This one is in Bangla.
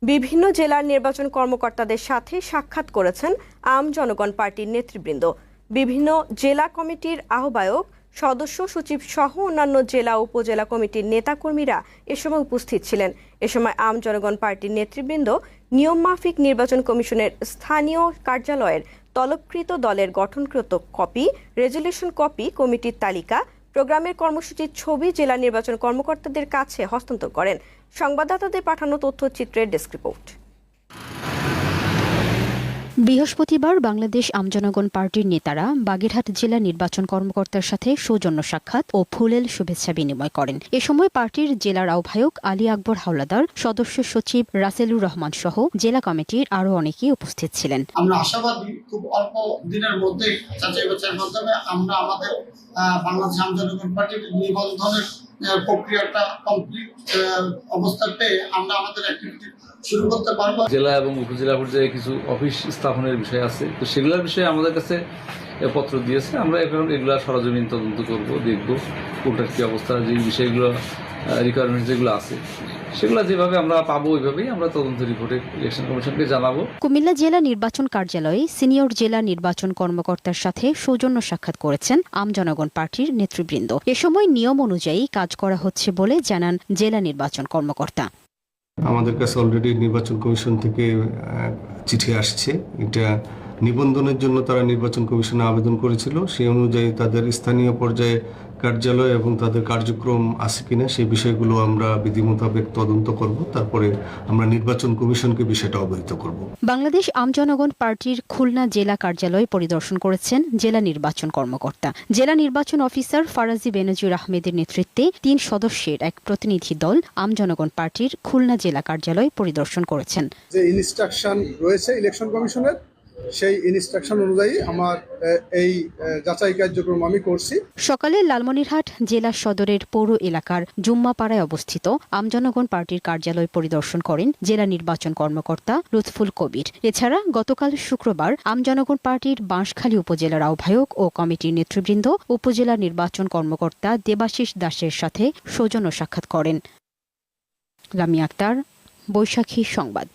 বিভিন্ন জেলার নির্বাচন কর্মকর্তাদের সাথে সাক্ষাৎ করেছেন আম জনগণ পার্টির নেতৃবৃন্দ। বিভিন্ন জেলা কমিটির আহ্বায়ক, সদস্য সচিব সহ অন্যান্য জেলা ও উপজেলা কমিটির নেতাকর্মীরা এ সময় উপস্থিত ছিলেন। এ সময় আম জনগণ পার্টির নেতৃবৃন্দ নিয়মমাফিক নির্বাচন কমিশনের স্থানীয় কার্যালয়ের তলবকৃত দলের গঠনকৃত কপি, রেজুলেশন কপি, কমিটির তালিকা, প্রোগ্রামের কর্মসূচির ছবি জেলা নির্বাচন কর্মকর্তাদের কাছে হস্তান্তর করেন। সংবাদদাতাদের পাঠানো তথ্যচিত্রের ডেস্ক রিপোর্ট। বৃহস্পতিবার বাংলাদেশ আমজনগণ পার্টির নেতারা বাগেরহাট জেলা নির্বাচন কর্মকর্তার সাথে সৌজন্য সাক্ষাৎ ও ফুলেল শুভেচ্ছা বিনিময় করেন। এ সময় পার্টির জেলার আহ্বায়ক আলী আকবর হাওলাদার, সদস্য সচিব রাসেলুর রহমান সহ জেলা কমিটির আরো অনেকেই উপস্থিত ছিলেন। আমরা আশাবাদী খুব অল্প দিনের মধ্যে যাচাই বাছাইয়ের মাধ্যমে আমরা আমাদের বাংলাদেশ আমজনগণ পার্টির নিবন্ধনের প্রক্রিয়াটা কমপ্লিট অবস্থায় পেয়ে আমরা আমাদের অ্যাক্টিভিটি শুরু করতে পারবো। জেলা এবং উপজেলা পর্যায়ে কিছু অফিস স্থাপনের বিষয় আছে, তো সেগুলোর বিষয়ে আমাদের কাছে পত্র দিয়েছে। আমরা এখন এগুলো সরজমিন তদন্ত করব, দেখব কোনটার কি অবস্থা, যে বিষয়গুলো রিকোয়ারমেন্ট যেগুলো আছে সেগুলো যেভাবে আমরা পাবো ওইভাবেই আমরা তদন্ত রিপোর্টে ইলেকশন কমিশনকে জানাবো। কুমিল্লা জেলা নির্বাচন কার্যালয়ে সিনিয়র জেলা নির্বাচন কর্মকর্তার সাথে সৌজন্য সাক্ষাৎ করেছেন আম জনগণ পার্টির নেতৃবৃন্দ। এ সময় নিয়ম অনুযায়ী কাজ করা হচ্ছে বলে জানান জেলা নির্বাচন কর্মকর্তা। আমাদের কাছে অলরেডি নির্বাচন কমিশন থেকে চিঠি আসছে। এটা নিবন্ধনের জন্য তারা নির্বাচন কমিশনে আবেদন করেছিল। সেই অনুযায়ী তাদের স্থানীয় পর্যায়ে কার্যালয় এবং তাদের কার্যক্রম আছে কিনা সেই বিষয়গুলো আমরা বিধি মোতাবেক তদন্ত করব। তারপরে আমরা নির্বাচন কমিশনকে বিষয়টা অবহিত করব। বাংলাদেশ আমজনগণ পার্টির খুলনা জেলা কার্যালয় পরিদর্শন করেছেন জেলা নির্বাচন কর্মকর্তা। জেলা নির্বাচন অফিসার ফারাজি বেনজির আহমেদের নেতৃত্বে 3 সদস্যের এক প্রতিনিধি দল আমজনগণ পার্টির খুলনা জেলা কার্যালয় পরিদর্শন করেছেন। যে ইনস্ট্রাকশন রয়েছে ইলেকশন কমিশনের, সেই ইনস্ট্রাকশন অনুযায়ী আমার এই যাচাই কার্যক্রম আমি করছি। সকালে লালমনিরহাট জেলা সদরের পৌর এলাকার জুম্মাপাড়ায় অবস্থিত আমজনগণ পার্টির কার্যালয় পরিদর্শন করেন জেলা নির্বাচন কর্মকর্তা লুৎফুল কবির। এছাড়া গতকাল শুক্রবার আমজনগণ পার্টির বাঁশখালী উপজেলার আহ্বায়ক ও কমিটির নেতৃবৃন্দ উপজেলা নির্বাচন কর্মকর্তা দেবাশিস দাসের সাথে সৌজন্য সাক্ষাৎ করেন। লামিয়া আক্তার, বৈশাখী সংবাদ।